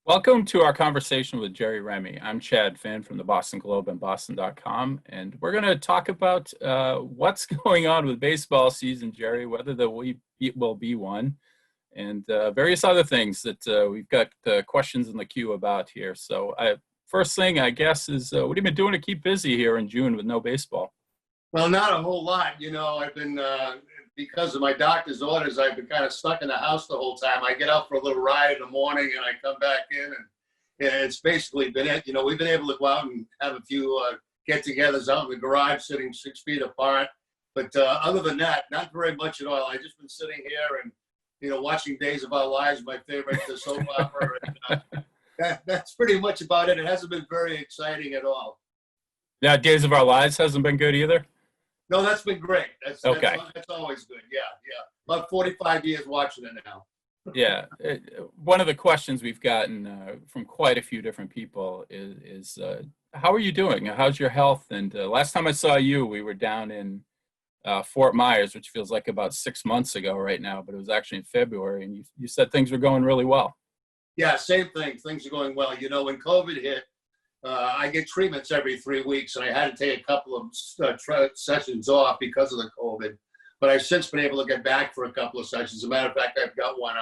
Welcome to our conversation with Jerry Remy. I'm Chad Finn from the Boston Globe and Boston.com, and we're going to talk about what's going on with baseball season, Jerry, whether there will be one, and various other things that we've got questions in the queue about here. So first thing, I guess, is what have you been doing to keep busy here in June with no baseball? Well, not a whole lot. I've been, because of my doctor's orders, I've been kind of stuck in the house the whole time. I get out for a little ride in the morning and I come back in, and it's basically been it. We've been able to go out and have a few get-togethers out in the garage, sitting 6 feet apart. But other than that, not very much at all. I've just been sitting here and, watching Days of Our Lives, my favorite soap opera. And, that's pretty much about it. It hasn't been very exciting at all. Yeah, Days of Our Lives hasn't been good either? No, that's been great. That's always good. Yeah. About 45 years watching it now. Yeah. One of the questions we've gotten from quite a few different people is how are you doing? How's your health? And last time I saw you, we were down in Fort Myers, which feels like about 6 months ago right now, but it was actually in February, and you said things were going really well. Yeah, same thing. Things are going well. When COVID hit, I get treatments every 3 weeks, and I had to take a couple of sessions off because of the COVID. But I've since been able to get back for a couple of sessions. As a matter of fact, I've got one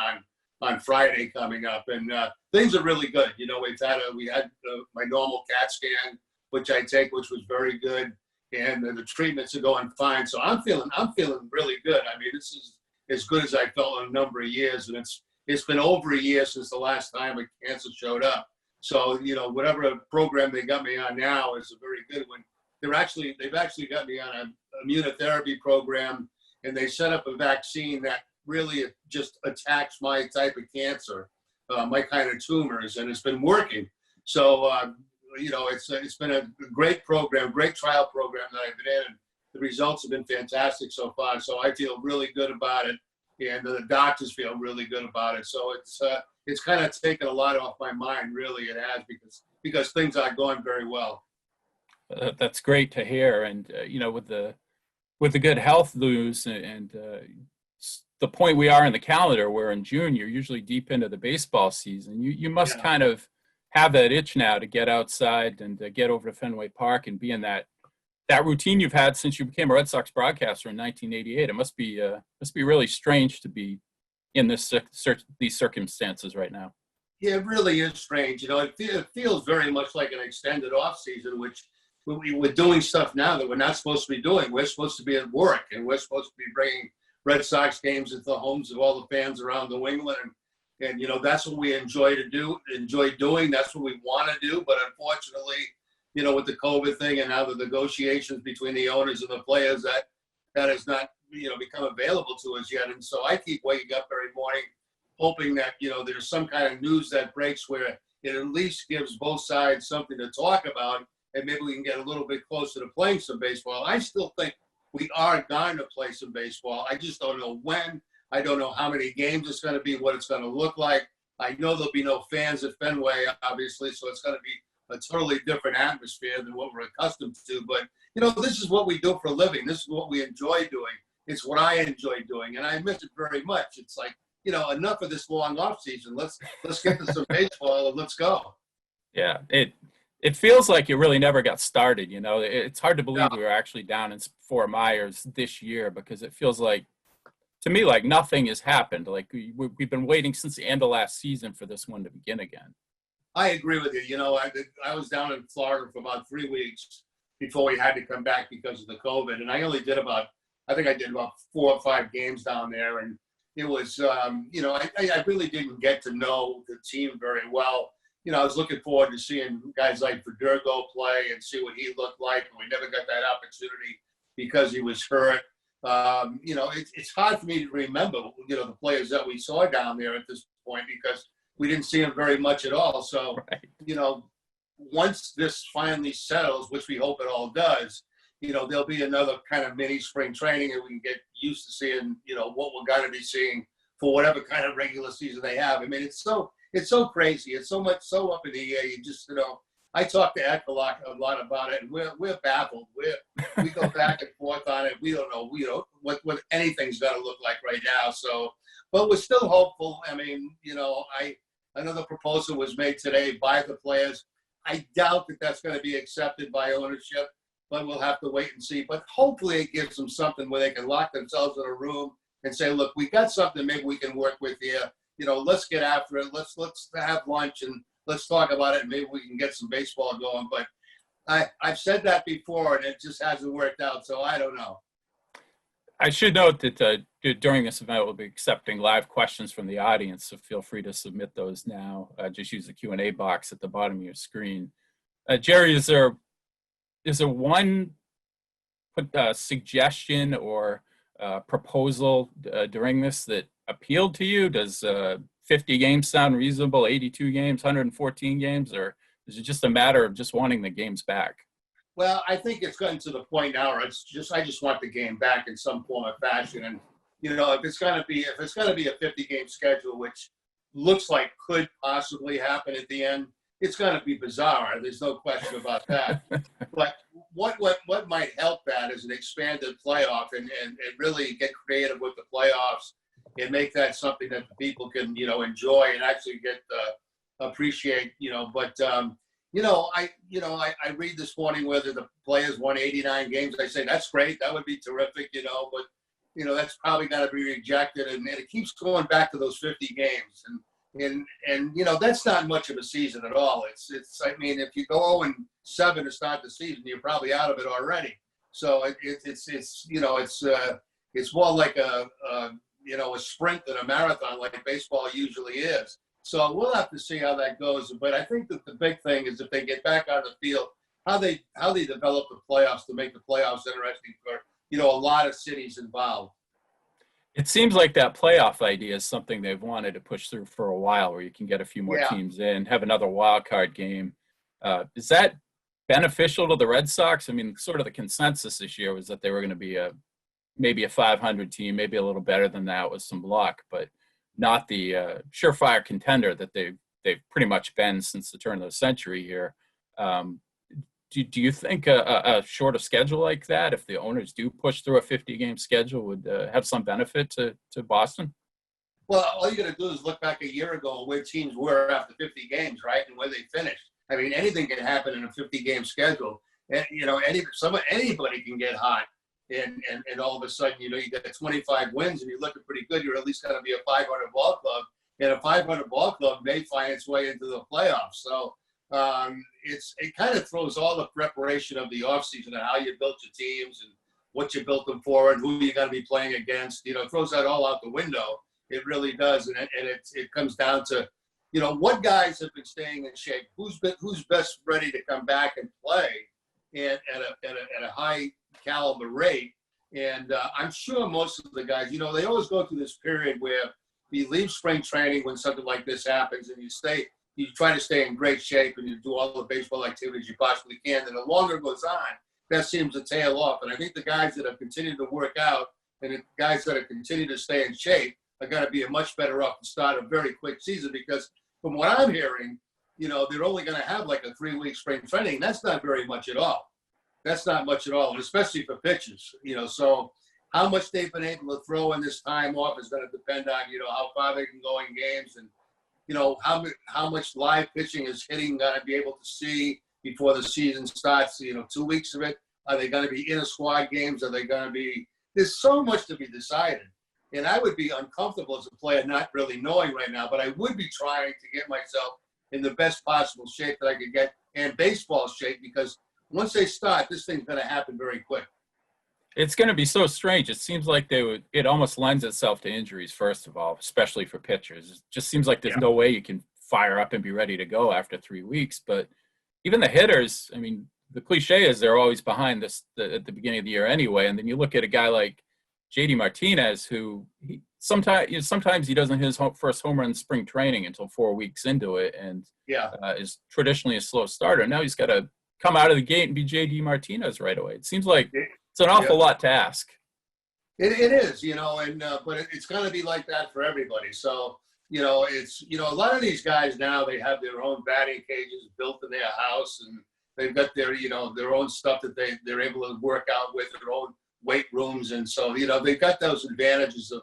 on Friday coming up, and things are really good. We had my normal CAT scan, which I take, which was very good, and the treatments are going fine. So I'm feeling really good. I mean, this is as good as I felt in a number of years, and it's been over a year since the last time a cancer showed up. So, whatever program they got me on now is a very good one. They've actually got me on an immunotherapy program, and they set up a vaccine that really just attacks my type of cancer, my kind of tumors, and it's been working. So, it's been a great program, great trial program that I've been in, and the results have been fantastic so far. So I feel really good about it, and the doctors feel really good about it. So it's kind of taken a lot off my mind, really. It has, because things are going very well. That's great to hear. And with the good health news and the point we are in the calendar, where in June you're usually deep into the baseball season, you must kind of have that itch now to get outside and get over to Fenway Park and be in that routine you've had since you became a Red Sox broadcaster in 1988. It must be really strange to be in these circumstances right now. Yeah, it really is strange. It feels very much like an extended off season, which we're doing stuff now that we're not supposed to be doing. We're supposed to be at work, and we're supposed to be bringing Red Sox games into the homes of all the fans around New England. And that's what we enjoy doing. That's what we want to do. But unfortunately, with the COVID thing and now the negotiations between the owners and the players, that has not become available to us yet. And so I keep waking up every morning hoping that there's some kind of news that breaks where it at least gives both sides something to talk about, and maybe we can get a little bit closer to playing some baseball. I still think we are going to play some baseball. I just don't know when. I don't know how many games it's going to be, what it's going to look like. I know there'll be no fans at Fenway, obviously, so it's going to be a totally different atmosphere than what we're accustomed to. But, this is what we do for a living. This is what we enjoy doing. It's what I enjoy doing, and I miss it very much. It's like, enough of this long off season. Let's get to some baseball and let's go. Yeah, it feels like it really never got started. It's hard to believe we were actually down in Fort Myers this year, because it feels like, to me, like nothing has happened. Like we've been waiting since the end of last season for this one to begin again. I agree with you. I was down in Florida for about 3 weeks before we had to come back because of the COVID, and I only did about 4 or 5 games down there, and it was, I really didn't get to know the team very well. I was looking forward to seeing guys like Verdugo play and see what he looked like, and we never got that opportunity because he was hurt. It's hard for me to remember, the players that we saw down there at this point, because we didn't see them very much at all. So, right. Once this finally settles, which we hope it all does, there'll be another kind of mini spring training, and we can get used to seeing, what we're going to be seeing for whatever kind of regular season they have. I mean, it's so crazy. It's so up in the air. You just, I talk to Eck a lot about it, and we're baffled. We go back and forth on it. We don't know, what anything's going to look like right now. So, but we're still hopeful. I mean, another proposal was made today by the players. I doubt that that's going to be accepted by ownership, but we'll have to wait and see. But hopefully it gives them something where they can lock themselves in a room and say, look, we got something maybe we can work with here. Let's get after it. Let's have lunch and let's talk about it, and maybe we can get some baseball going. But I've said that before, and it just hasn't worked out, so I don't know. I should note that during this event, we'll be accepting live questions from the audience, so feel free to submit those now. Just use the Q&A box at the bottom of your screen. Jerry, is there one suggestion or proposal during this that appealed to you? Does 50 games sound reasonable, 82 games, 114 games, or is it just a matter of just wanting the games back? Well, I think it's gotten to the point now where I just want the game back in some form or fashion. And, if it's going to be a 50-game schedule, which looks like could possibly happen at the end, it's going to be bizarre. There's no question about that. But what might help that is an expanded playoff and really get creative with the playoffs and make that something that the people can, enjoy and actually get appreciate, But I read this morning whether the players won 89 games. I say that's great. That would be terrific, but that's probably got to be rejected. And it keeps going back to those 50 games. And that's not much of a season at all. It's if you go 0-7 to start the season, you're probably out of it already. So it's more like a sprint than a marathon, like baseball usually is. So we'll have to see how that goes. But I think that the big thing is if they get back on the field, how they develop the playoffs to make the playoffs interesting for a lot of cities involved. It seems like that playoff idea is something they've wanted to push through for a while, where you can get a few more teams in, have another wild card game. Is that beneficial to the Red Sox? I mean, sort of the consensus this year was that they were going to be maybe a 500 team, maybe a little better than that with some luck, but not the surefire contender that they've pretty much been since the turn of the century here. Do you think a shorter schedule like that, if the owners do push through a 50-game schedule, would have some benefit to Boston? Well, all you got to do is look back a year ago where teams were after 50 games, right, and where they finished. I mean, anything can happen in a 50-game schedule. And, anybody can get hot. And all of a sudden, you get 25 wins and you're looking pretty good. You're at least going to be a 500 ball club. And a 500 ball club may find its way into the playoffs. So it kind of throws all the preparation of the offseason and how you built your teams and what you built them for and who you're going to be playing against. It throws that all out the window. It really does. And it comes down to, what guys have been staying in shape, who's best ready to come back and play at a high caliber rate. And I'm sure most of the guys, they always go through this period where you leave spring training when something like this happens and you try to stay in great shape and you do all the baseball activities you possibly can. And the longer it goes on, that seems to tail off. And I think the guys that have continued to work out and the guys that have continued to stay in shape are going to be much better off to start a very quick season, because from what I'm hearing, they're only going to have like a 3-week spring training. That's not very much at all. That's not much at all, and especially for pitchers, so how much they've been able to throw in this time off is going to depend on, how far they can go in games and, how much live pitching is hitting going to be able to see before the season starts, 2 weeks of it. Are they going to be in a squad games? Are they going to be – there's so much to be decided. And I would be uncomfortable as a player not really knowing right now, but I would be trying to get myself in the best possible shape that I could get, and baseball shape, because – once they start, this thing's going to happen very quick. It's going to be so strange. It seems like it almost lends itself to injuries, first of all, especially for pitchers. It just seems like there's no way you can fire up and be ready to go after 3 weeks. But even the hitters, I mean, the cliche is they're always behind at the beginning of the year anyway. And then you look at a guy like JD Martinez, who sometimes he doesn't hit his first home run in spring training until 4 weeks into it, and is traditionally a slow starter. Now he's got to come out of the gate and be JD Martinez right away. It seems like it's an awful lot to ask. It is, but it's going to be like that for everybody. So, it's, a lot of these guys now, they have their own batting cages built in their house, and they've got their, their own stuff that they're able to work out with, their own weight rooms. And so, they've got those advantages of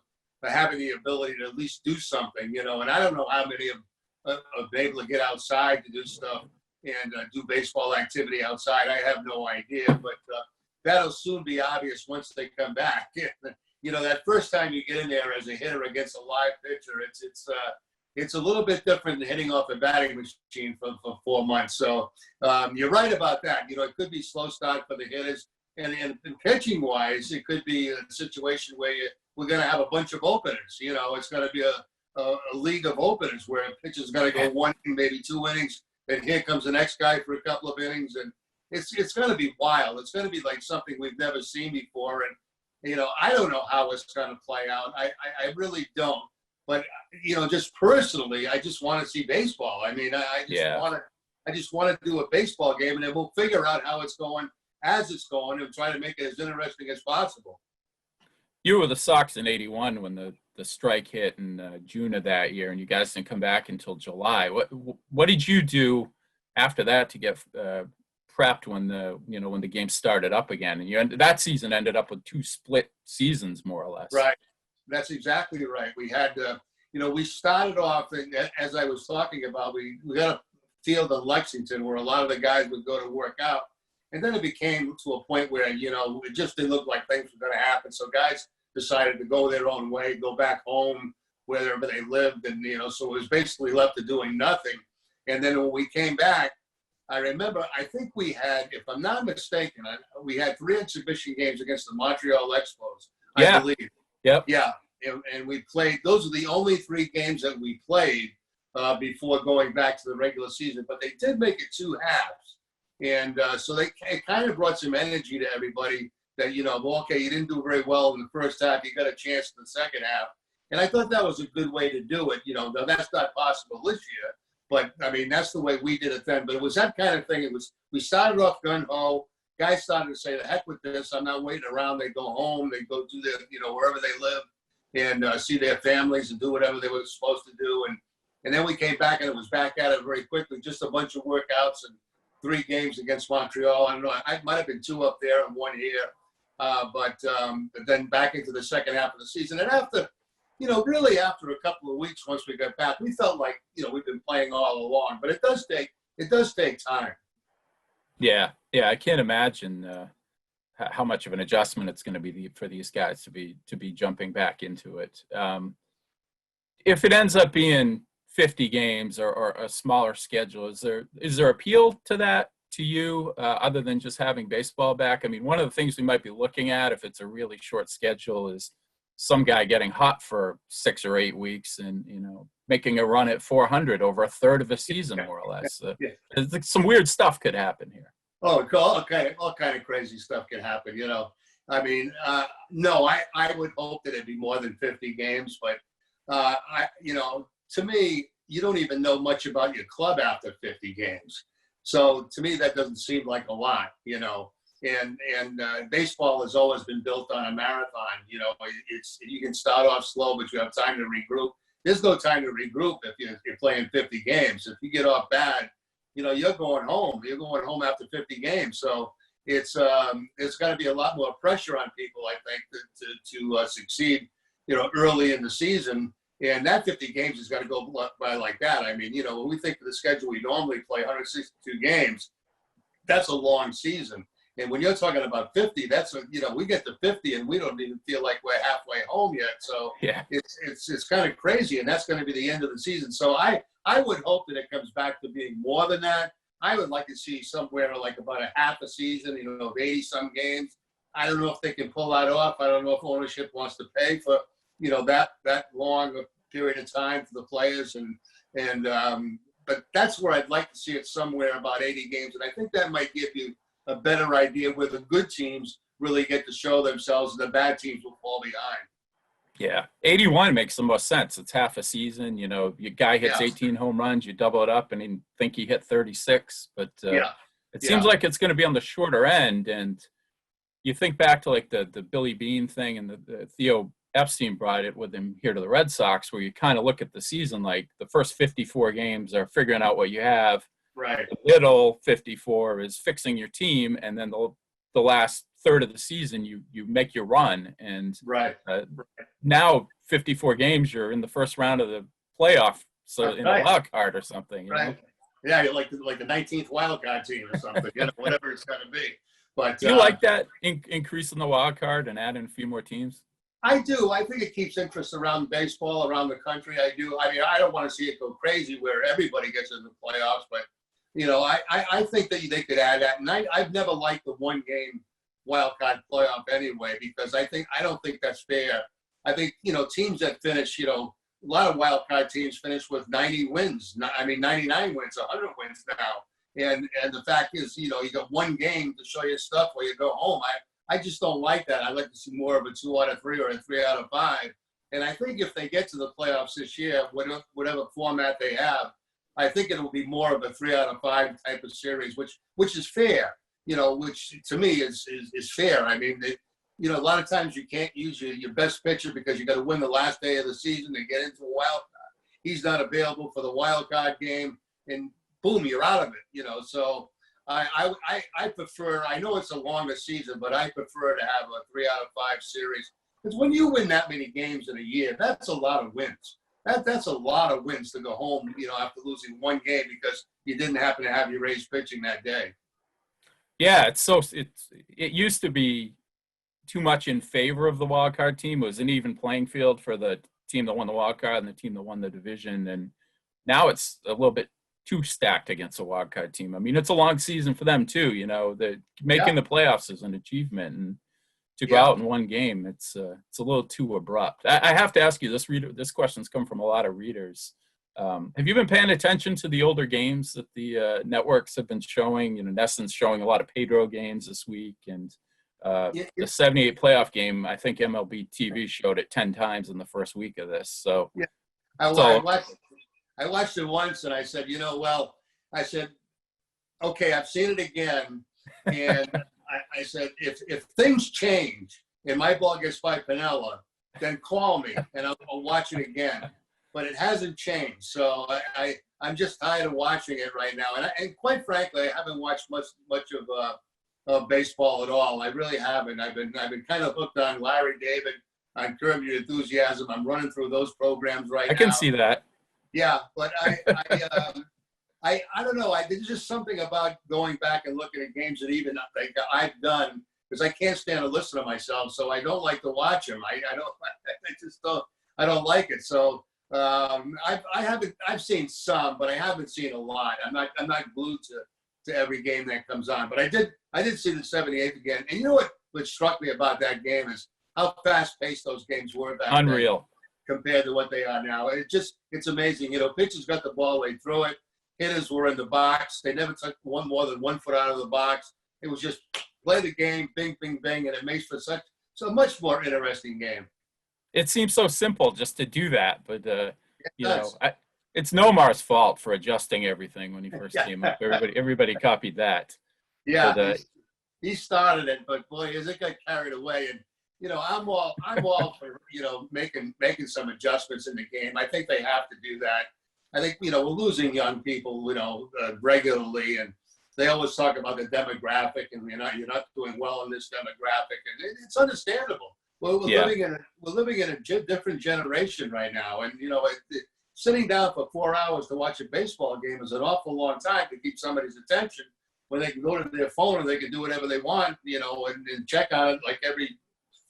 having the ability to at least do something, and I don't know how many been able to get outside to do stuff and do baseball activity outside. I have no idea, but that'll soon be obvious once they come back. You know, that first time you get in there as a hitter against a live pitcher, it's a little bit different than hitting off a batting machine for 4 months. So you're right about that. You know, it could be slow start for the hitters. And pitching wise, it could be a situation where we're going to have a bunch of openers. You know, it's going to be a league of openers where a pitcher's going to go 1, maybe 2 innings. And here comes the next guy for a couple of innings. And it's going to be wild. It's going to be like something we've never seen before. And, you know, I don't know how it's going to play out. I really don't. But, you know, just personally, I just want to see baseball. I mean, I just want to do a baseball game, and then we'll figure out how it's going as it's going and try to make it as interesting as possible. You were with the Sox in '81 when the strike hit in June of that year, and you guys didn't come back until July. What did you do after that to get prepped when the game started up again? And that season ended up with 2 split seasons, more or less. Right. That's exactly right. We had, we started off, as I was talking about, we got a field in Lexington where a lot of the guys would go to work out. And then it became to a point where, you know, it just didn't look like things were going to happen. So guys decided to go their own way, go back home wherever they lived. And, you know, so it was basically left to doing nothing. And then when we came back, I remember, I think we had, if I'm not mistaken, we had 3 exhibition games against the Montreal Expos, I believe. Yep. Yeah. And we played, those are the only 3 games that we played before going back to the regular season. But they did make it 2 halves. And so it kind of brought some energy to everybody that, you know, well, okay, you didn't do very well in the first half. You got a chance in the second half. And I thought that was a good way to do it. You know, that's not possible this year. But, I mean, that's the way we did it then. But it was that kind of thing. We started off gung-ho. Guys started to say, the heck with this. I'm not waiting around. They go home. They go do their, you know, wherever they live and see their families and do whatever they were supposed to do. And then we came back and it was back at it very quickly. Just a bunch of workouts and 3 games against Montreal. I don't know. I might have been 2 up there and 1 here. But then back into the second half of the season. And after, you know, really after a couple of weeks, once we got back, we felt like, you know, we've been playing all along. But it does take time. Yeah. I can't imagine how much of an adjustment it's going to be for these guys to be jumping back into it. If it ends up being 50 games or a smaller schedule, is there appeal to that to you other than just having baseball back? I mean, one of the things we might be looking at if it's a really short schedule is some guy getting hot for 6 or 8 weeks and, you know, making a run at 400 over a third of a season, more or less. Some weird stuff could happen here. Oh, all kind of crazy stuff can happen, you know. I mean, no, I would hope that it'd be more than 50 games, but you know, to me, you don't even know much about your club after 50 games. So to me, that doesn't seem like a lot, you know. And baseball has always been built on a marathon. You know, you can start off slow, but you have time to regroup. There's no time to regroup if you're playing 50 games. If you get off bad, you know, you're going home. You're going home after 50 games. So it's got to be a lot more pressure on people, I think, to succeed, you know, early in the season. And that 50 games is going to go by like that. I mean, you know, when we think of the schedule, we normally play 162 games. That's a long season. And when you're talking about 50, that's, you know, we get to 50 and we don't even feel like we're halfway home yet. So yeah, it's kind of crazy. And that's going to be the end of the season. So I would hope that it comes back to being more than that. I would like to see somewhere like about a half a season, you know, of 80 some games. I don't know if they can pull that off. I don't know if ownership wants to pay for, you know, that long a period of time for the players. But that's where I'd like to see it, somewhere about 80 games. And I think that might give you a better idea where the good teams really get to show themselves and the bad teams will fall behind. Yeah. 81 makes the most sense. It's half a season. You know, your guy hits 18 home runs, you double it up and you think he hit 36. But it seems like it's going to be on the shorter end. And you think back to like the Billy Beane thing and the Theo Epstein brought it with him here to the Red Sox, where you kind of look at the season like the first 54 games are figuring out what you have. Right. The middle 54 is fixing your team, and then the last third of the season you make your run. And right. Now 54 games, you're in the first round of the playoff so in a Right. wild card or something. You know? Right. Yeah, you're like the 19th Wildcard team or something, whatever it's going to be. But Do you like that increase in the wild card and adding a few more teams? I do. I think it keeps interest around baseball, around the country. I do. I mean, I don't want to see it go crazy where everybody gets in the playoffs, but, I think that they could add that. And I've never liked the one-game wild card playoff anyway, because I don't think that's fair. I think, teams that finish, a lot of wild card teams finish with 90 wins. 99 wins, 100 wins now. And the fact is, you got one game to show your stuff where you go home. I just don't like that. I like to see more of a 2 out of 3 or a 3 out of 5. And I think if they get to the playoffs this year, whatever format they have, I think it will be more of a 3 out of 5 type of series, which is fair. Which to me is fair. I mean, a lot of times you can't use your best pitcher because you got to win the last day of the season to get into a wild card. He's not available for the wild card game, and boom, you're out of it. So I prefer. I know it's a longer season, but I prefer to have a 3 out of 5 series, because when you win that many games in a year, that's a lot of wins. That's a lot of wins to go home, after losing one game because you didn't happen to have your ace pitching that day. Yeah, it used to be too much in favor of the wild card team. It was an even playing field for the team that won the wild card and the team that won the division. And now it's a little bit too stacked against a wild card team. I mean, it's a long season for them too. Making the playoffs is an achievement, and to go out in one game, it's a little too abrupt. I have to ask you this. This question's come from a lot of readers. Have you been paying attention to the older games that the networks have been showing? NESN's showing a lot of Pedro games this week, and the 78 playoff game, I think MLB TV showed it 10 times in the first week of this. So yeah, I watched it once, and I said, okay, I've seen it again, and I said, if things change and my ball gets by Piniella, then call me and I'll watch it again. But it hasn't changed, so I'm just tired of watching it right now. And quite frankly, I haven't watched much of baseball at all. I really haven't. I've been kind of hooked on Larry David, on Curb Your Enthusiasm. I'm running through those programs right now. I can see that. Yeah, but I don't know. There's just something about going back and looking at games that even I've done, because I can't stand to listen to myself, so I don't like to watch them. I don't like it. So I've seen some, but I haven't seen a lot. I'm not glued to every game that comes on. But I did see the 78th again. And you know what struck me about that game is how fast paced those games were back then. Unreal. Compared to what they are now. It's amazing. Pitchers got the ball, they threw it. Hitters were in the box. They never took one more than 1 foot out of the box. It was just play the game, bing, bing, bing, and it makes for such a much more interesting game. It seems so simple just to do that, but it's Nomar's fault for adjusting everything when he first came up. Everybody copied that. Yeah, but, he started it, but boy, as it got carried away, and I'm all for making some adjustments in the game. I think they have to do that. I think we're losing young people regularly, and they always talk about the demographic, and you're not doing well in this demographic, and it's understandable. Well, we're living in a different generation right now, and sitting down for 4 hours to watch a baseball game is an awful long time to keep somebody's attention when they can go to their phone and they can do whatever they want, and check on it like every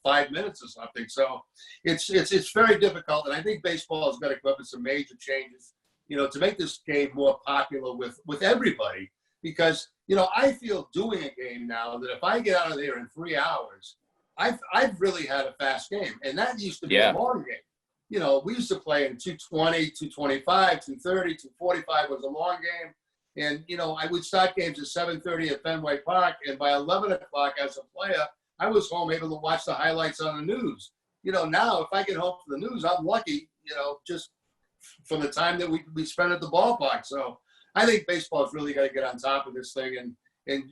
5 minutes or something. So it's very difficult, and I think baseball has got to go up with some major changes, to make this game more popular with everybody. Because I feel doing a game now that if I get out of there in 3 hours, I've really had a fast game, and that used to be a long game. We used to play in 220, 225, 230, 245 was a long game. And, I would start games at 7:30 at Fenway Park, and by 11 o'clock as a player, I was home able to watch the highlights on the news. Now if I get home from the news, I'm lucky, just from the time that we spend at the ballpark. So I think baseball's really got to get on top of this thing. And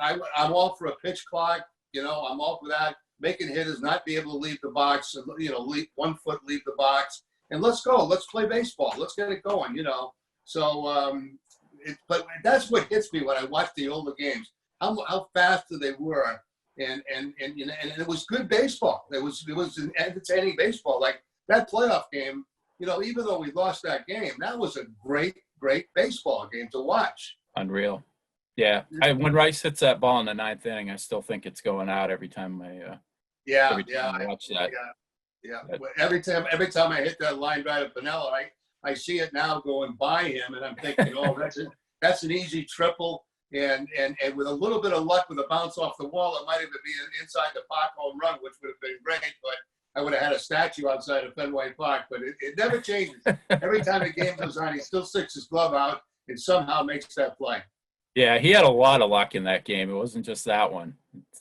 I'm all for a pitch clock. I'm all for that. Making hitters not be able to leave the box, leave 1 foot, leave the box. And let's go. Let's play baseball. Let's get it going, So, but that's what hits me when I watch the older games, how fast they were. And it was good baseball. It was an entertaining baseball. Like that playoff game, even though we lost that game, that was a great, great baseball game to watch. Unreal. Yeah. When Rice hits that ball in the ninth inning, I still think it's going out every time I watch that. Yeah. Every time I hit that line drive at Pinella, I see it now going by him, and I'm thinking, oh, that's an easy triple. And with a little bit of luck with a bounce off the wall, it might even be an inside the park home run, which would have been great. But I would have had a statue outside of Fenway Park. But it never changes. Every time a game goes on, he still sticks his glove out and somehow makes that play. Yeah, he had a lot of luck in that game. It wasn't just that one.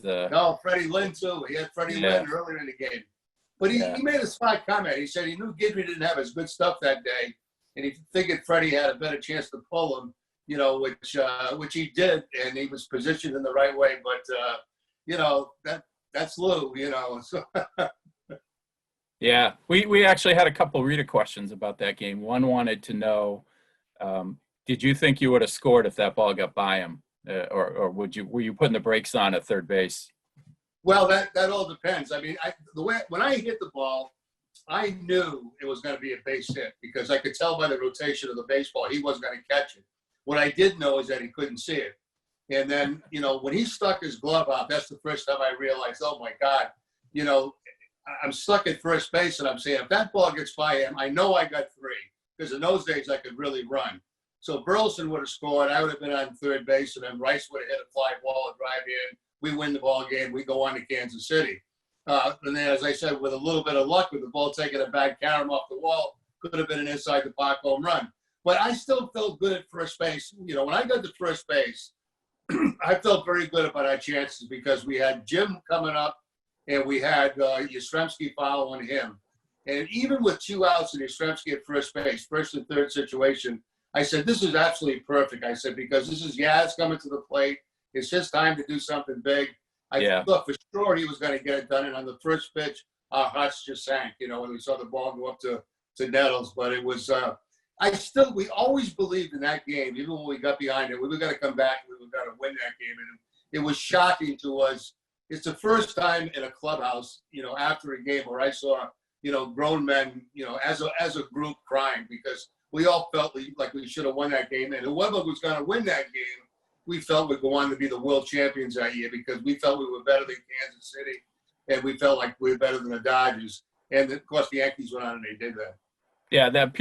No, Freddie Lynn, too. He had Freddie Lynn earlier in the game. But he made a smart comment. He said he knew Guidry didn't have his good stuff that day, and he figured Freddie had a better chance to pull him, which he did, and he was positioned in the right way. But, that's Lou, So. Yeah, we actually had a couple reader questions about that game. One wanted to know, did you think you would have scored if that ball got by him, or were you putting the brakes on at third base? Well, that all depends. I mean, when I hit the ball, I knew it was going to be a base hit because I could tell by the rotation of the baseball he wasn't going to catch it. What I did know is that he couldn't see it. And then, when he stuck his glove out, that's the first time I realized, oh, my God, I'm stuck at first base, and I'm saying, if that ball gets by him, I know I got three, because in those days I could really run. So Burleson would have scored. I would have been on third base, and then Rice would have hit a fly ball and drive in. We win the ball game. We go on to Kansas City. And then, as I said, with a little bit of luck, with the ball taking a back carom off the wall, could have been an inside the park home run. But I still felt good at first base. When I got to first base, I felt very good about our chances because we had Jim coming up, and we had Yastrzemski following him. And even with 2 outs and Yastrzemski at first base, first and third situation, I said, this is absolutely perfect. I said, because this is Yaz coming to the plate. It's his time to do something big. I thought for sure he was going to get it done. And on the first pitch, our hearts just sank, when we saw the ball go up to Nettles. But it was, we always believed in that game, even when we got behind it, we were going to come back, we were going to win that game. And it was shocking to us. It's the first time in a clubhouse, after a game where I saw, grown men, as a group crying because we all felt like we should have won that game. And whoever was going to win that game, we felt would go on to be the world champions that year because we felt we were better than Kansas City and we felt like we were better than the Dodgers. And, of course, the Yankees went on and they did that. Yeah, that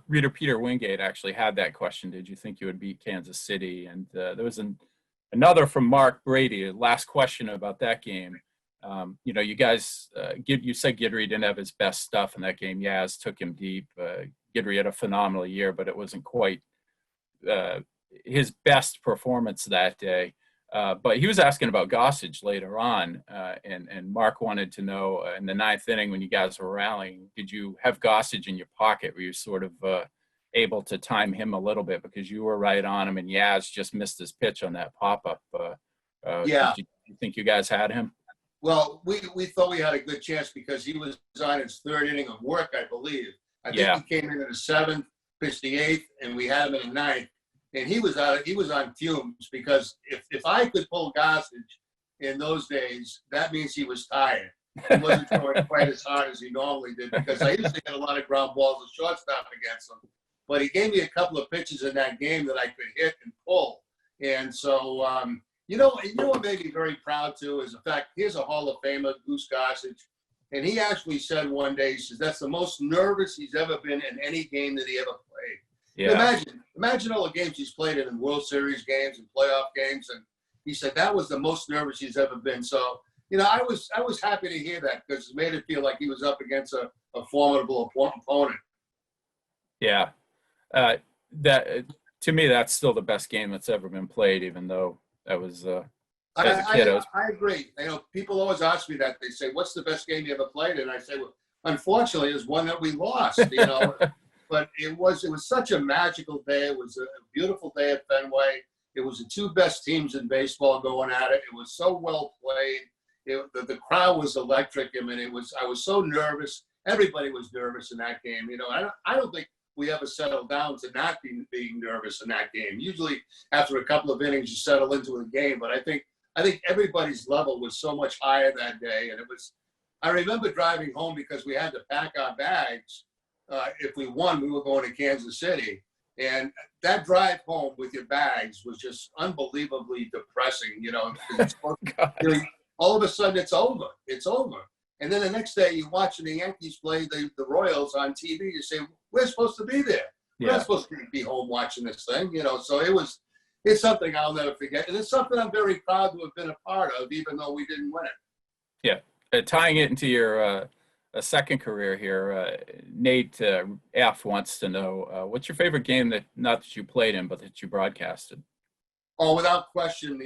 reader Peter Wingate actually had that question. Did you think you would beat Kansas City? And there was another from Mark Brady, last question about that game. You guys, you said Guidry didn't have his best stuff in that game. Yaz took him deep. Guidry had a phenomenal year, but it wasn't quite his best performance that day. But he was asking about Gossage later on, and Mark wanted to know in the ninth inning when you guys were rallying, did you have Gossage in your pocket? Were you sort of able to time him a little bit because you were right on him and Yaz just missed his pitch on that pop-up? Yeah. Did you think you guys had him? Well, we thought we had a good chance because he was on his third inning of work, I believe. I think he came in the seventh, pitched the eighth, and we had him in the ninth. And he was on fumes because if I could pull Gossage in those days, that means he was tired. He wasn't throwing quite as hard as he normally did because I used to get a lot of ground balls and shortstop against him. But he gave me a couple of pitches in that game that I could hit and pull. And so, what made me very proud too is the fact here's a Hall of Famer, Goose Gossage, and he actually said one day, he says that's the most nervous he's ever been in any game that he ever played. Yeah. Imagine all the games he's played in World Series games and playoff games, and he said that was the most nervous he's ever been. So, I was happy to hear that because it made it feel like he was up against a formidable opponent. Yeah, that to me that's still the best game that's ever been played, even though that was as a kid. I agree. People always ask me that. They say, "What's the best game you ever played?" And I say, "Well, unfortunately, it's one that we lost." But it was such a magical day. It was a beautiful day at Fenway. It was the two best teams in baseball going at it. It was so well played. The crowd was electric. I mean, I was so nervous. Everybody was nervous in that game. I don't think we ever settled down to not being nervous in that game. Usually, after a couple of innings, you settle into a game. But I think everybody's level was so much higher that day. And I remember driving home because we had to pack our bags. if we won, we were going to Kansas City. And that drive home with your bags was just unbelievably depressing, you know. All of a sudden it's over. It's over. And then the next day you're watching the Yankees play the Royals on TV. You say, we're supposed to be there. We're not supposed to be home watching this thing, you know. So it's something I'll never forget. And it's something I'm very proud to have been a part of, even though we didn't win it. Yeah. Tying it into your second career here, Nate F wants to know, what's your favorite game that, not that you played in, but that you broadcasted? Oh, without question,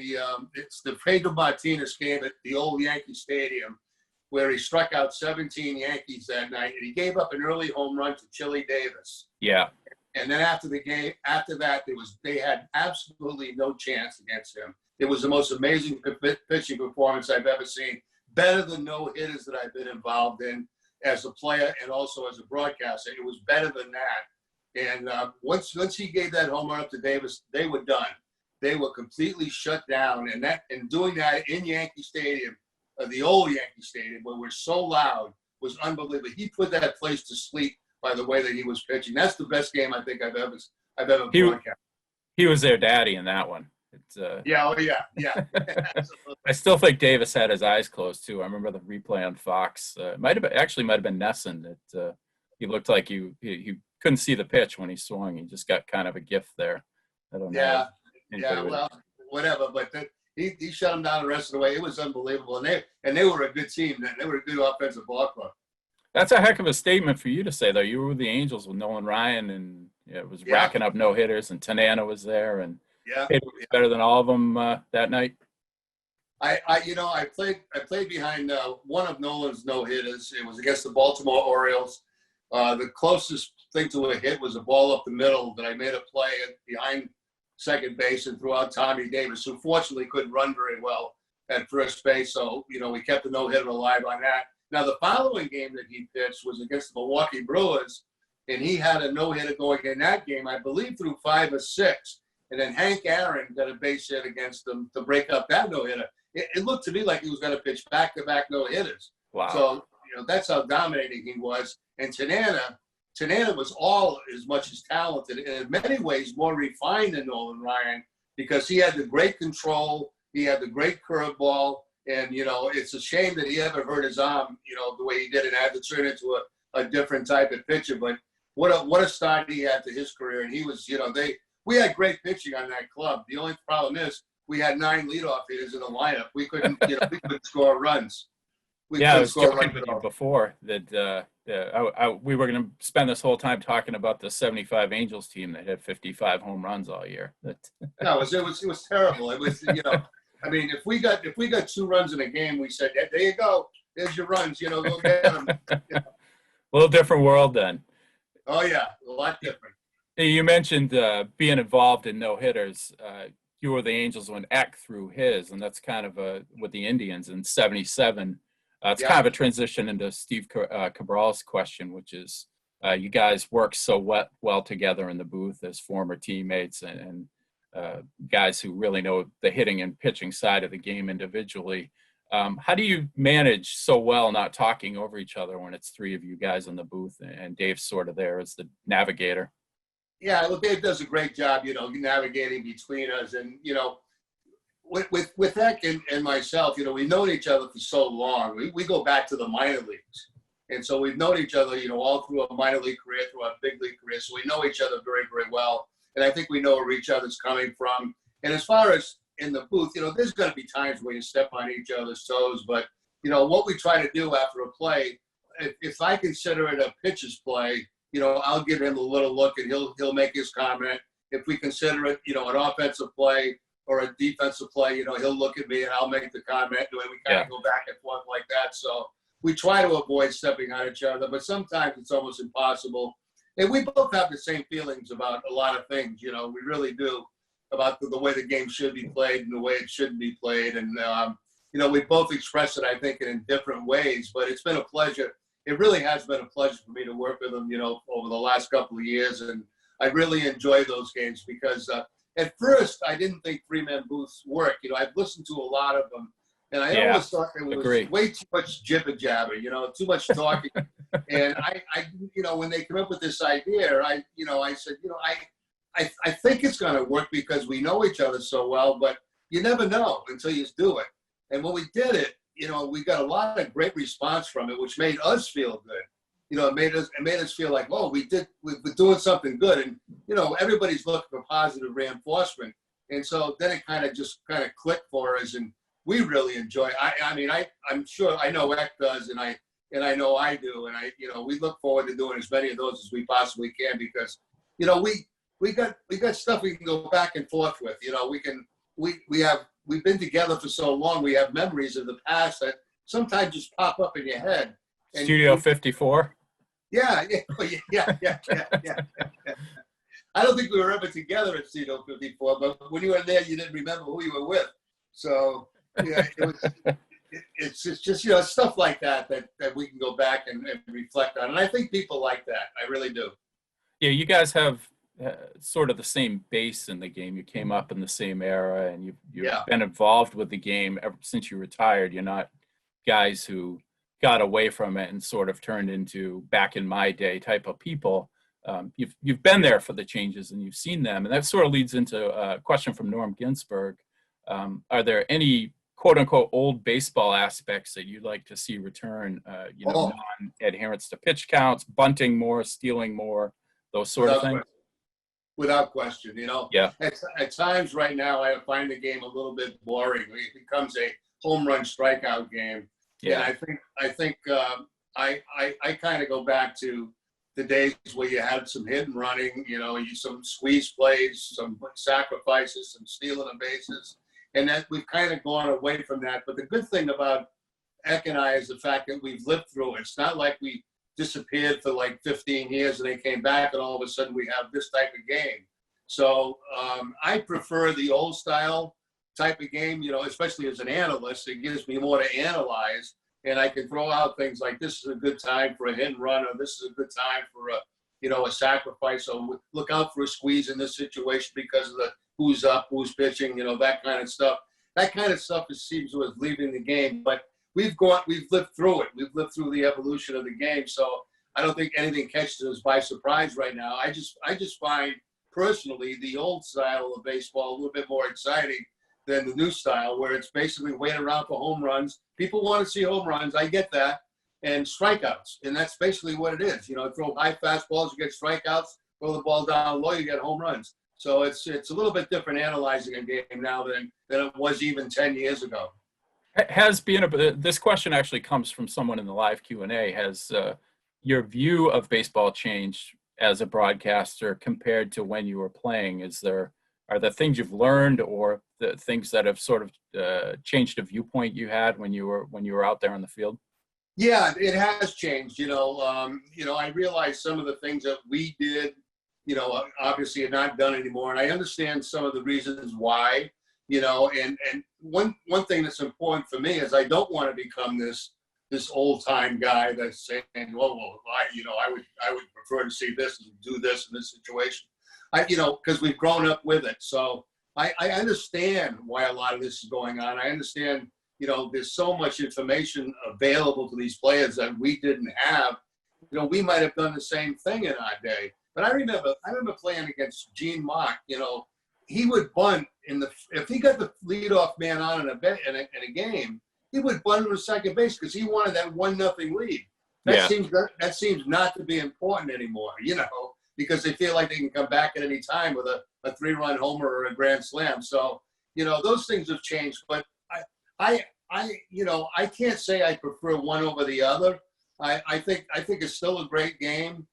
it's the Pedro Martinez game at the old Yankee Stadium, where he struck out 17 Yankees that night, and he gave up an early home run to Chili Davis. Yeah. And then after that, they had absolutely no chance against him. It was the most amazing pitching performance I've ever seen. Better than no hitters that I've been involved in as a player and also as a broadcaster. It was better than that. And once he gave that home run up to Davis, they were done. They were completely shut down. And doing that in Yankee Stadium, the old Yankee Stadium, where we're so loud, was unbelievable. He put that place to sleep by the way that he was pitching. That's the best game I think I've ever broadcast. He was their daddy in that one. Yeah. I still think Davis had his eyes closed too. I remember the replay on Fox. Might have been Nesson that he looked like he couldn't see the pitch when he swung. He just got kind of a gift there. I don't know. Yeah. Well, whatever. But he shut him down the rest of the way. It was unbelievable, and they were a good team. They were a good offensive ball club. That's a heck of a statement for you to say, though. You were with the Angels with Nolan Ryan, and it was racking up no hitters, and Tanana was there, and it was better than all of them that night. I played behind one of Nolan's no hitters. It was against the Baltimore Orioles. The closest thing to a hit was a ball up the middle that I made a play behind second base and threw out Tommy Davis, who fortunately couldn't run very well at first base. So we kept the no hitter alive on that. Now, the following game that he pitched was against the Milwaukee Brewers, and he had a no-hitter going in that game, I believe, through 5 or 6. And then Hank Aaron got a base hit against them to break up that no-hitter. It looked to me like he was going to pitch back-to-back no-hitters. Wow. So, that's how dominating he was. And Tanana was all as much as talented, and in many ways more refined than Nolan Ryan, because he had the great control, he had the great curveball. And, it's a shame that he ever hurt his arm, the way he did and had to turn into a different type of pitcher. But what a start he had to his career. And he was, we had great pitching on that club. The only problem is we had 9 leadoff hitters in the lineup. We couldn't, we couldn't score runs. I was joking with you before that we were going to spend this whole time talking about the 75 Angels team that had 55 home runs all year. No, it was terrible. It was, I mean, if we got 2 runs in a game, we said, there you go. There's your runs, go get them. A little different world then. Oh, yeah, a lot different. You mentioned being involved in no-hitters. You were the Angels when Eck threw his, and that's kind of with the Indians in 77. It's kind of a transition into Steve Cabral's question, which is you guys work so well together in the booth as former teammates and guys who really know the hitting and pitching side of the game individually. How do you manage so well not talking over each other when it's 3 of you guys in the booth and Dave's sort of there as the navigator? Yeah, well, Dave does a great job, navigating between us. And, with Eck and myself, we've known each other for so long. We go back to the minor leagues. And so we've known each other, all through a minor league career, through our big league career. So we know each other very, very well. And I think we know where each other's coming from. And as far as in the booth, there's going to be times where you step on each other's toes. But, what we try to do after a play, if I consider it a pitcher's play, I'll give him a little look and he'll make his comment. If we consider it, an offensive play or a defensive play, he'll look at me and I'll make the comment. And we kind of go back and forth like that. So we try to avoid stepping on each other, but sometimes it's almost impossible. And we both have the same feelings about a lot of things, we really do, about the way the game should be played and the way it shouldn't be played. And, we both express it, I think, in different ways, but it's been a pleasure. It really has been a pleasure for me to work with him, over the last couple of years. And I really enjoy those games because at first I didn't think 3-man booths work. I've listened to a lot of them. And I always thought there was way too much jibber jabber, too much talking. And when they come up with this idea, I said, I think it's going to work because we know each other so well, but you never know until you do it. And when we did it, we got a lot of great response from it, which made us feel good. It made us feel like, oh, we're doing something good. And, everybody's looking for positive reinforcement. And so then it kind of clicked for us, and we really enjoy it. I'm sure, I know Eck does, and I know I do. And we look forward to doing as many of those as we possibly can, because, we got stuff we can go back and forth with. We've been together for so long. We have memories of the past that sometimes just pop up in your head. And Studio 54. Yeah. I don't think we were ever together at Studio 54, but when you were there, you didn't remember who you were with. So yeah, it's just stuff like that we can go back and reflect on, and I think people like that. I really do. Yeah, you guys have sort of the same base in the game. You came up in the same era, and you've been involved with the game ever since you retired. You're not guys who got away from it and sort of turned into back in my day type of people. You've been there for the changes, and you've seen them, and that sort of leads into a question from Norm Ginsburg. Are there any quote unquote old baseball aspects that you'd like to see return? Non-adherence to pitch counts, bunting more, stealing more, those sort of things. Without question, Yeah. At times right now, I find the game a little bit boring. It becomes a home run strikeout game. Yeah. And I think I kind of go back to the days where you had some hit and running, some squeeze plays, some sacrifices, some stealing of bases, and that we've kind of gone away from that. But the good thing about Eck and I is the fact that we've lived through it. It's not like we disappeared for like 15 years and they came back and all of a sudden we have this type of game. So I prefer the old style type of game, especially as an analyst. It gives me more to analyze, and I can throw out things like, this is a good time for a hit and run, or this is a good time for a sacrifice. So look out for a squeeze in this situation because of the who's up, who's pitching, that kind of stuff. That kind of stuff seems to us leaving the game, but we've lived through it. We've lived through the evolution of the game. So I don't think anything catches us by surprise right now. I just find personally the old style of baseball a little bit more exciting than the new style, where it's basically waiting around for home runs. People want to see home runs. I get that. And strikeouts. And that's basically what it is. Throw high fastballs, you get strikeouts, throw the ball down low, you get home runs. So it's a little bit different analyzing a game now than it was even 10 years ago. This question actually comes from someone in the live Q&A. Has your view of baseball changed as a broadcaster compared to when you were playing? Are there things you've learned, or the things that have sort of changed the viewpoint you had when you were out there in the field? Yeah, it has changed. I realized some of the things that we did, obviously are not done anymore, and I understand some of the reasons why. And one thing that's important for me is I don't want to become this old time guy that's saying, well, I would prefer to see this and do this in this situation. Because we've grown up with it. So I understand why a lot of this is going on. I understand, there's so much information available to these players that we didn't have. We might have done the same thing in our day. But I remember playing against Gene Mock. He would bunt if he got the leadoff man on in a game, he would bunt to second base because he wanted that 1-0 lead. That seems not to be important anymore, because they feel like they can come back at any time with a 3-run homer or a grand slam. So, those things have changed, but I can't say I prefer one over the other. I think it's still a great game.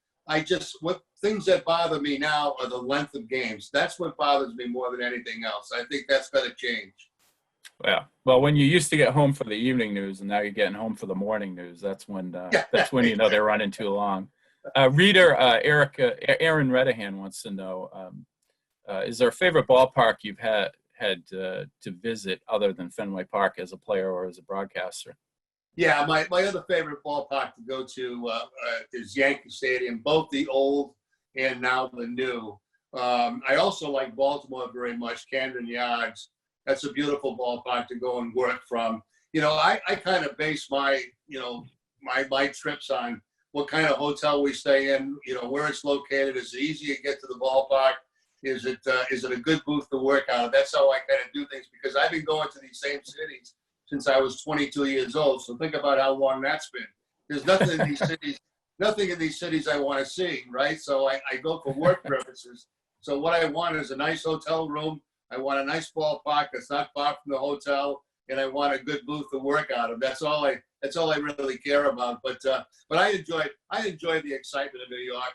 What things that bother me now are the length of games. That's what bothers me more than anything else. I think that's got to change. Yeah. Well, when you used to get home for the evening news and now you're getting home for the morning news, that's when they're running too long. Reader Aaron Redahan wants to know, is there a favorite ballpark you've had to visit other than Fenway Park as a player or as a broadcaster? Yeah, my other favorite ballpark to go to is Yankee Stadium, both the old and now the new. I also like Baltimore very much, Camden Yards. That's a beautiful ballpark to go and work from. I kind of base my trips on what kind of hotel we stay in, where it's located. Is it easy to get to the ballpark? Is it a good booth to work out? That's how I kind of do things, because I've been going to these same cities since I was 22 years old. So think about how long that's been. There's nothing in these cities I want to see, right? So I go for work purposes. So what I want is a nice hotel room. I want a nice ballpark that's not far from the hotel, and I want a good booth to work out of. That's all I really care about. But I enjoy the excitement of New York.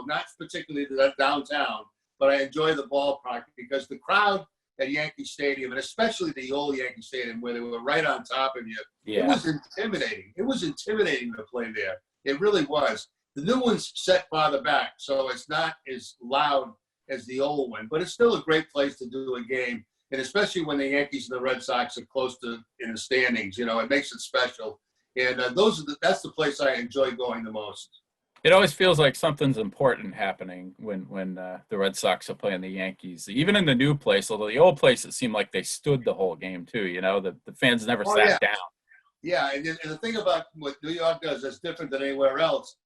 Not particularly the downtown, but I enjoy the ballpark because the crowd at Yankee Stadium, and especially the old Yankee Stadium where they were right on top of you, It was intimidating. It was intimidating to play there. It really was. The new one's set farther back, so it's not as loud as the old one, but it's still a great place to do a game. And especially when the Yankees and the Red Sox are close to in the standings, it makes it special. And that's the place I enjoy going the most. It always feels like something's important happening when the Red Sox are playing the Yankees. Even in the new place, although the old place, it seemed like they stood the whole game too. The fans never sat down. Yeah, and the thing about what New York does that's different than anywhere else,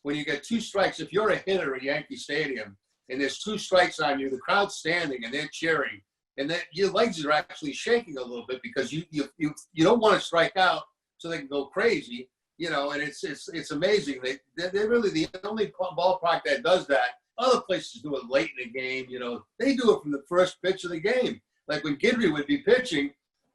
when you get two strikes, if you're a hitter at Yankee Stadium and there's two strikes on you, the crowd's standing and they're cheering, and then your legs are actually shaking a little bit because you don't want to strike out so they can go crazy, and it's amazing. They're really the only ballpark that does that. Other places do it late in the game, they do it from the first pitch of the game. Like when Guidry would be pitching,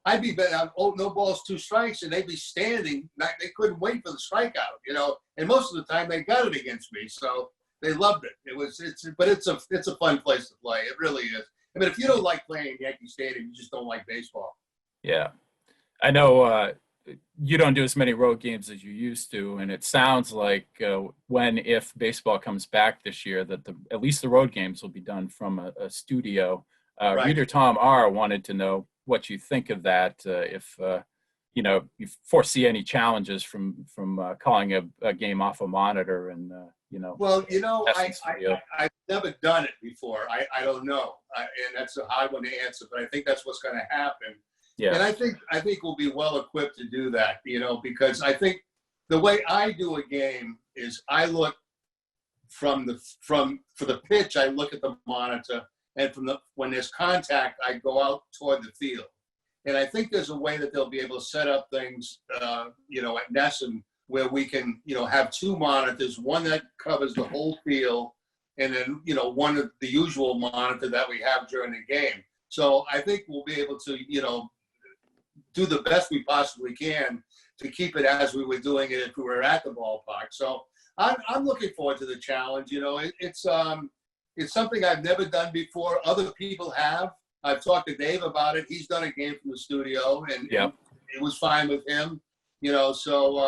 I'd be betting on no balls, two strikes, and they'd be standing. They couldn't wait for the strikeout, and most of the time they got it against me. So they loved it. But it's a fun place to play. It really is. I mean, if you don't like playing Yankee Stadium, you just don't like baseball. Yeah. I know you don't do as many road games as you used to, and it sounds like if baseball comes back this year, that at least the road games will be done from a studio. Right. Reader Tom R. wanted to know what you think of that, if you foresee any challenges from calling a game off a monitor and Well, I've never done it before. I don't know, and that's a hard one to answer. But I think that's what's going to happen. Yeah. And I think we'll be well equipped to do that. Because I think the way I do a game is I look for the pitch. I look at the monitor, and when there's contact, I go out toward the field. And I think there's a way that they'll be able to set up things, at NESN, where we can, have two monitors, one that covers the whole field, and then, one of the usual monitor that we have during the game. So I think we'll be able to, do the best we possibly can to keep it as we were doing it if we were at the ballpark. So I'm looking forward to the challenge. It's something I've never done before. Other people have. I've talked to Dave about it. He's done a game from the studio, and it was fine with him. So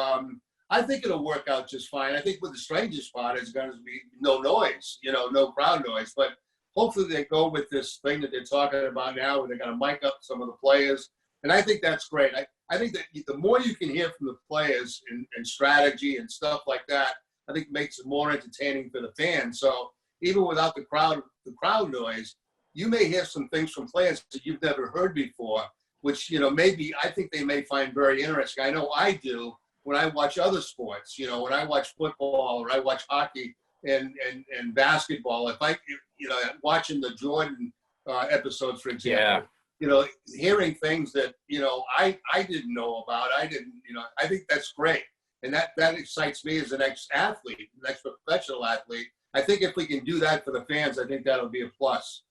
I think it'll work out just fine. I think with the strangest part is going to be no noise, no crowd noise. But hopefully they go with this thing that they're talking about now, where they're going to mic up some of the players. And I think that's great. I think that the more you can hear from the players and strategy and stuff like that, I think makes it more entertaining for the fans. So even without the crowd noise, you may hear some things from players that you've never heard before, which, maybe I think they may find very interesting. I know I do when I watch other sports, when I watch football or I watch hockey and basketball. Watching the Jordan episodes, for example, hearing things that, I didn't know about. I think that's great. And that excites me as an ex-athlete, an ex-professional athlete. I think if we can do that for the fans, I think that'll be a plus.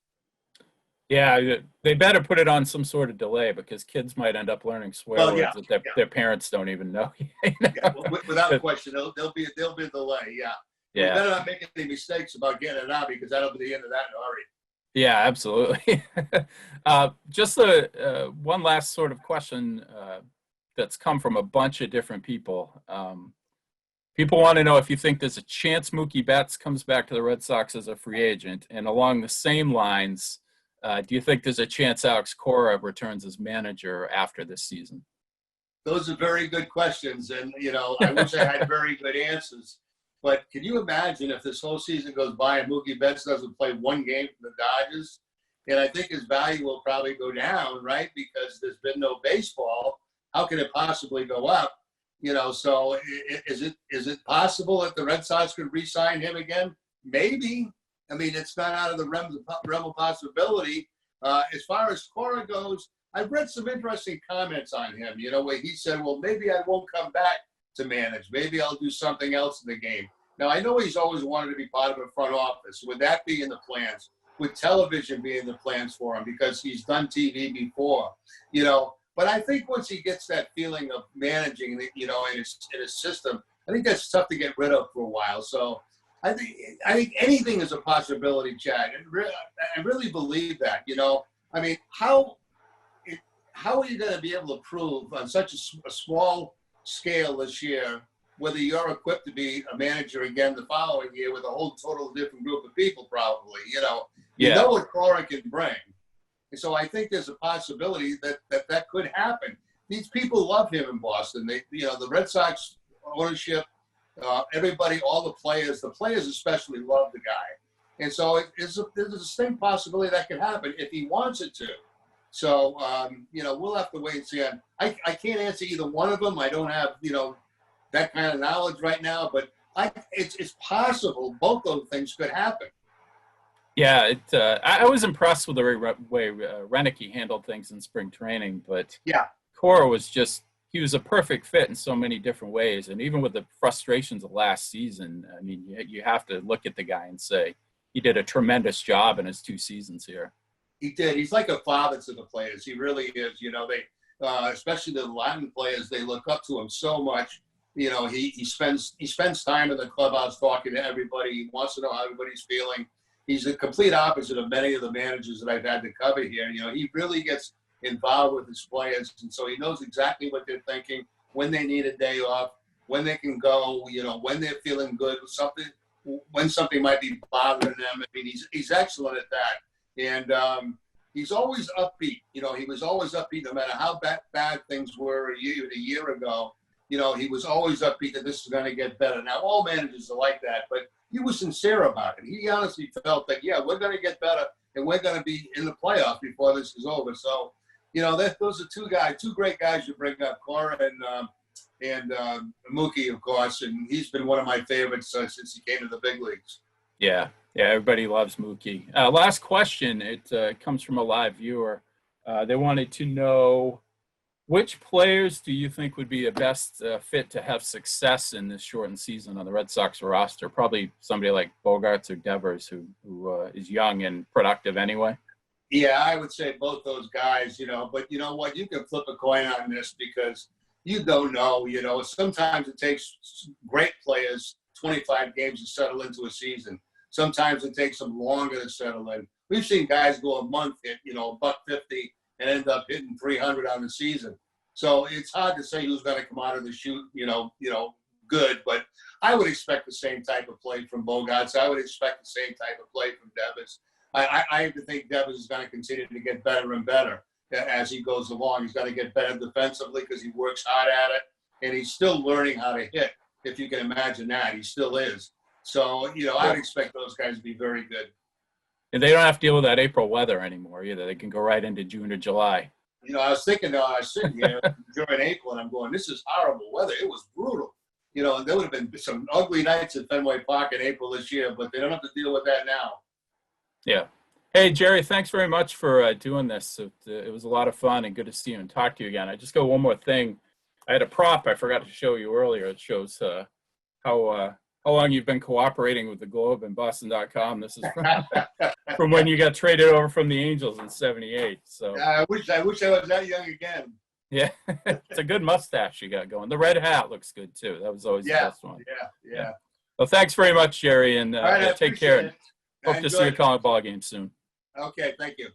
Yeah, they better put it on some sort of delay, because kids might end up learning swear words that their parents don't even know. Without question, there'll be a delay. Yeah. We better not make any mistakes about getting it out, because that'll be the end of that in a hurry. Yeah, absolutely. Just one last sort of question that's come from a bunch of different people. People want to know if you think there's a chance Mookie Betts comes back to the Red Sox as a free agent. And along the same lines, do you think there's a chance Alex Cora returns as manager after this season? Those are very good questions. And, I wish I had very good answers. But can you imagine if this whole season goes by and Mookie Betts doesn't play one game for the Dodgers? And I think his value will probably go down, right? Because there's been no baseball. How can it possibly go up? So is it possible that the Red Sox could re-sign him again? Maybe. I mean, it's not out of the realm of possibility. As far as Cora goes, I've read some interesting comments on him, where he said, well, maybe I won't come back to manage. Maybe I'll do something else in the game. Now, I know he's always wanted to be part of a front office. Would that be in the plans? Would television be in the plans for him? Because he's done TV before, But I think once he gets that feeling of managing, in his system, I think that's tough to get rid of for a while. So I think anything is a possibility, Chad. I really believe that, I mean, how are you going to be able to prove on such a small scale this year whether you're equipped to be a manager again the following year with a whole total different group of people, probably, You know what Cora can bring. And so I think there's a possibility that could happen. These people love him in Boston. They, the Red Sox ownership, everybody, all the players especially love the guy. And so there's a distinct possibility that could happen if he wants it to. So, we'll have to wait and see. I can't answer either one of them. I don't have, that kind of knowledge right now, but it's possible both those things could happen. Yeah, I was impressed with the way Renicky handled things in spring training, but yeah, Cora he was a perfect fit in so many different ways. And even with the frustrations of last season, I mean, you have to look at the guy and say he did a tremendous job in his 2 seasons here. He did. He's like a father to the players. He really is. They, especially the Latin players, they look up to him so much. He spends time in the clubhouse talking to everybody. He wants to know how everybody's feeling. He's the complete opposite of many of the managers that I've had to cover here. He really gets involved with his players, and so he knows exactly what they're thinking, when they need a day off, when they can go, when they're feeling good, when something might be bothering them. I mean, he's excellent at that, and he's always upbeat. He was always upbeat, no matter how bad things were a year ago. He was always upbeat that this is going to get better. Now, all managers are like that, but he was sincere about it. He honestly felt that, yeah, we're going to get better, and we're going to be in the playoffs before this is over. So, those are two great guys you bring up, Cora and Mookie, of course, and he's been one of my favorites since he came to the big leagues. Yeah, everybody loves Mookie. Last question. It comes from a live viewer. They wanted to know, which players do you think would be a best fit to have success in this shortened season on the Red Sox roster? Probably somebody like Bogarts or Devers, who is young and productive anyway. Yeah, I would say both those guys, but you know what? You can flip a coin on this because you don't know, Sometimes it takes great players 25 games to settle into a season. Sometimes it takes them longer to settle in. We've seen guys go a month hit, $150 and end up hitting 300 on the season. So it's hard to say who's going to come out of the chute, good. But I would expect the same type of play from Bogarts. I would expect the same type of play from Devers. I have to think Devers is going to continue to get better and better as he goes along. He's going to get better defensively because he works hard at it, and he's still learning how to hit. If you can imagine that, he still is. So I would expect those guys to be very good. And they don't have to deal with that April weather anymore either. They can go right into June or July. I was thinking, I was sitting here during April, and I'm going, this is horrible weather. It was brutal. And there would have been some ugly nights at Fenway Park in April this year, but they don't have to deal with that now. Yeah. Hey, Jerry, thanks very much for doing this. It was a lot of fun and good to see you and talk to you again. I just got one more thing. I had a prop I forgot to show you earlier. It shows how long you've been cooperating with the Globe and Boston.com. This is from when you got traded over from the Angels in '78. So I wish I was that young again. Yeah, it's a good mustache you got going. The red hat looks good too. That was always the best one. Yeah. Well, thanks very much, Jerry, and take care. Hope to see you calling ball games soon. Okay, thank you.